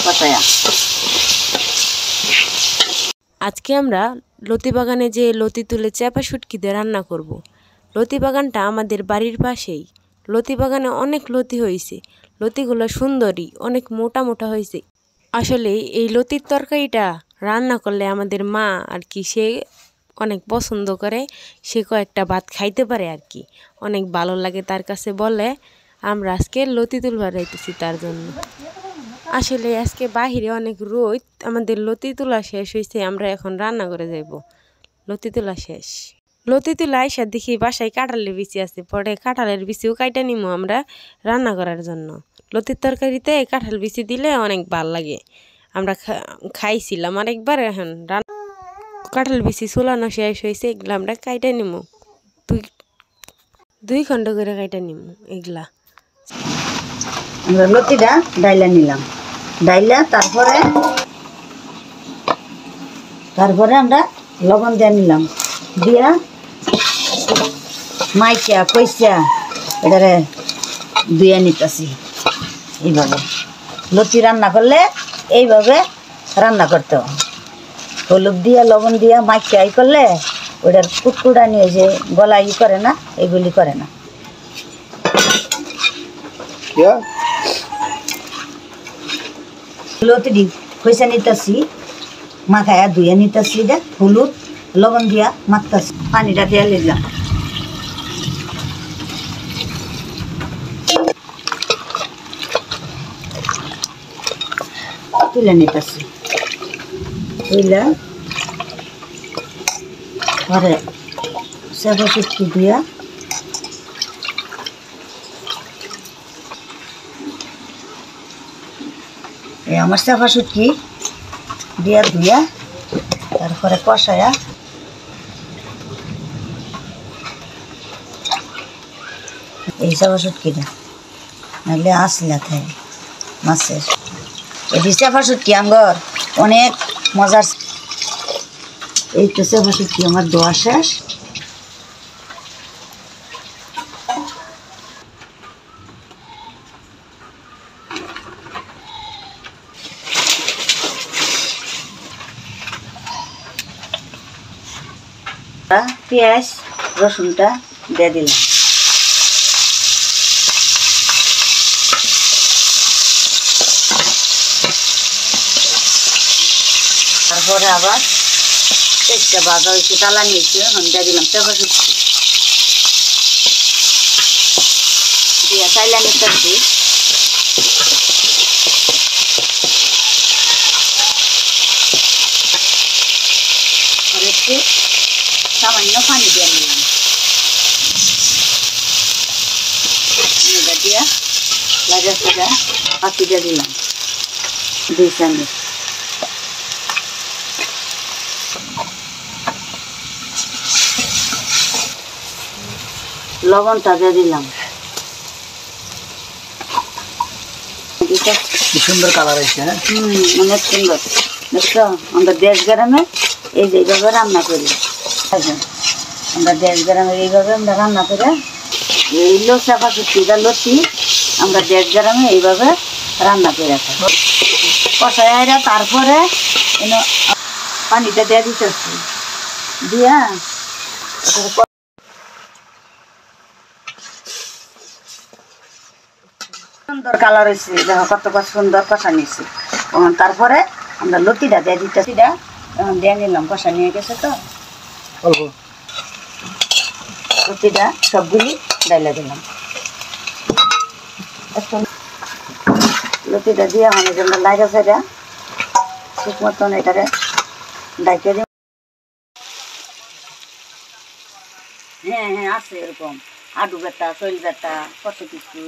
কষায়া। আজকে আমরা লতি বাগানে যে লতি তুলে চাপা শুটকি দিয়ে রান্না করব। লতি বাগানটা আমাদের বাড়ির পাশেই। লতি বাগানে অনেক লতি হয়েছে, লতিগুলো সুন্দরী, অনেক মোটা মোটা হয়েছে। আসলে এই লতির তরকারিটা রান্না করলে আমাদের মা আর কি সে অনেক পছন্দ করে, সে কয়েকটা ভাত খাইতে পারে আর কি, অনেক ভালো লাগে তার কাছে বলে। আমরা আজকে লতি তুলবার যাইতেছি তার জন্য। আসলে আজকে বাহিরে অনেক রোদ, আমাদের লতি তোলা শেষ হয়েছে, আমরা এখন রান্না করে যাইব। লতি তোলা শেষ, লতি তুলা আইসা দেখি বাসায় কাঁঠালের বিচি আছে, পরে কাঁঠালের বিচিও কাইটা নিমো আমরা রান্না করার জন্য। লতির তরকারিতে কাঁঠাল বিচি দিলে অনেক ভাল লাগে, আমরা খাইছিলাম আরেকবার। এখন কাঁঠাল বিচি চুলানো শেষ হয়েছে, এগুলো আমরা কাইটা নিমো, দুই খণ্ড করে কাইটা নিমো এগুলা। আমরা লতিটা ডাইলা নিলাম, ডাইলা তারপরে আমরা লবণ দিয়ে নিলাম, দিয়া মাইচা কইসা এটারে ধুয়ে নিতেছি। এইভাবে লতি রান্না করলে এইভাবে রান্না করতে হবে। হলুদ দিয়া লবণ দিয়া মাইচা করলে ওটার কুটকুটা নিয়ে যে গলা করে না, এগুলি করে না। লতি খইসা নিতেছি, মাখায়া ধুয়ে নিতেছি, হলুদ লবণ দিয়া মাখতেছি, পানিটা দিয়ে নিলাম। তুলে নিতেছি, তুলে পরে চাপা শুটকি দিয়া আমার চাপা শুটকি দিয়া ধুয়া তারপরে কষায়া এই চাপা শুটকিটা নাহলে আসলা থাকে মাছের। এটি চাপা শুটকি আঙ্গর অনেক মজার। এই তো চাপা শুটকি আমার দোয়া শেষ। পেঁয়াজ রসুনটা দিয়ে দিলাম, তারপরে আবার পেঁয়াজটা ভাজা হয়েছে, টালা নিয়েছে, আমি দিয়ে দিলাম চাপা শুটকি দিয়ে চাইলা নিতেছি। একটু সামান্য পানি দিয়ে নিলাম, দিয়া লাগা সাজা পাতি দিয়ে দিলাম 2 চামচ। লবণটা দিয়ে দিলাম। সুন্দর কালার হয়েছে, অনেক সুন্দর। দেখছো আমরা দেশ গ্রামে এই যে এইভাবে রান্না করি, আমরা দেশ গ্রামের এইভাবে আমরা রান্না করে এই চাপা শুটকিটা লতি আমরা দেশ গ্রামে এইভাবে রান্না করে থাকি। কষাইরা তারপরে পানিটা দিয়ে দিতেছি, দিয়া সুন্দর কালার হয়েছে, দেখো কত সুন্দর কষা নিয়েছি। তারপরে আমরা লতিটা দিয়ে দিতেছি, এখন দিয়ে নিলাম, কষা নিয়ে গেছে তো লতিটা সবগুলি ডাইলা দিলাম। লতিটা দিয়ে আমাদের জন্য লাগা সেটা ঠিক মতন এটারে ডাইকে দিই। হ্যাঁ আছে এরকম আডু ব্যথা, শৈল ব্যথা, কত কিছু।